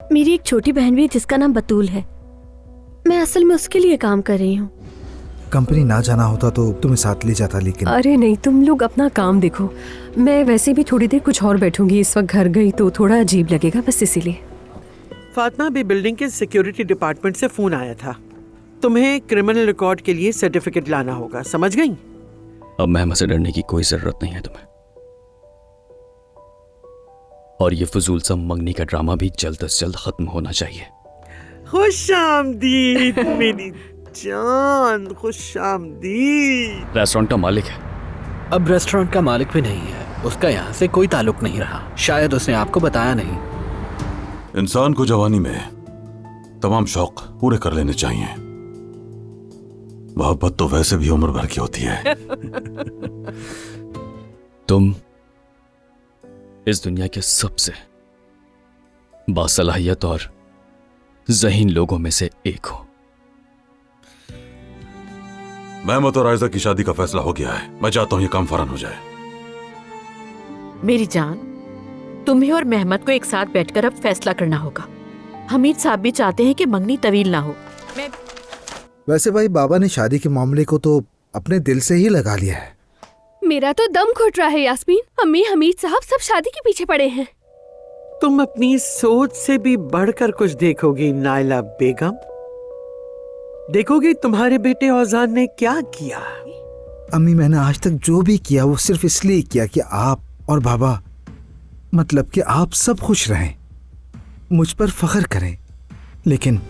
मेरी एक छोटी बहन भी है जिसका नाम बतूल है। मैं असल में उसके लिए काम कर रही हूँ। कंपनी ना जाना होता तो तुम्हें साथ ले जाता, लेकिन अरे नहीं, तुम लोग अपना काम देखो। मैं वैसे भी थोड़ी देर कुछ और बैठूंगी। इस वक्त घर गई तो थोड़ा अजीब लगेगा, बस इसीलिए। फातिमा, भी बिल्डिंग के सिक्योरिटी डिपार्टमेंट से फोन आया था। तुम्हें क्रिमिनल रिकॉर्ड के लिए सर्टिफिकेट लाना होगा, समझ गई? अब महमा से डरने की कोई जरूरत नहीं है तुम्हें। और ये फजूल सा मंगनी का ड्रामा भी जल्द से जल्द खत्म होना चाहिए। खुश आमदीद मेरी जान, खुश आमदीद। रेस्टोरेंट का मालिक है। अब रेस्टोरेंट का मालिक भी नहीं है, उसका यहाँ से कोई ताल्लुक नहीं रहा। शायद उसने आपको बताया नहीं। इंसान को जवानी में तमाम शौक पूरे कर लेने चाहिए। मोहब्बत तो वैसे भी उम्र भर की होती है। तुम इस दुनिया के सबसे बासलाहियत और ज़हीन लोगों में से एक हो। महमूद और आयजा की शादी का फैसला हो गया है। मैं चाहता हूं ये काम फौरन हो जाए। मेरी जान, तुम्हें और मेहमत को एक साथ बैठकर अब फैसला करना होगा। हमीद साहब भी चाहते हैं कि मंगनी तवील ना हो। वैसे भाई बाबा ने शादी के मामले को तो अपने दिल से ही लगा लिया है। मेरा तो दम घुट रहा है यास्मीन। अम्मी, हमीद साहब सब शादी के पीछे पड़े हैं। तुम अपनी सोच से भी बढ़कर कुछ देखोगी नाइला बेगम। देखोगी तुम्हारे बेटे औजान ने क्या किया। अम्मी, मैंने आज तक जो भी किया वो सिर्फ इसलिए किया कि आप और बाबा, मतलब कि आप सब खुश रहें, मुझ पर फख्र करें। लेकिन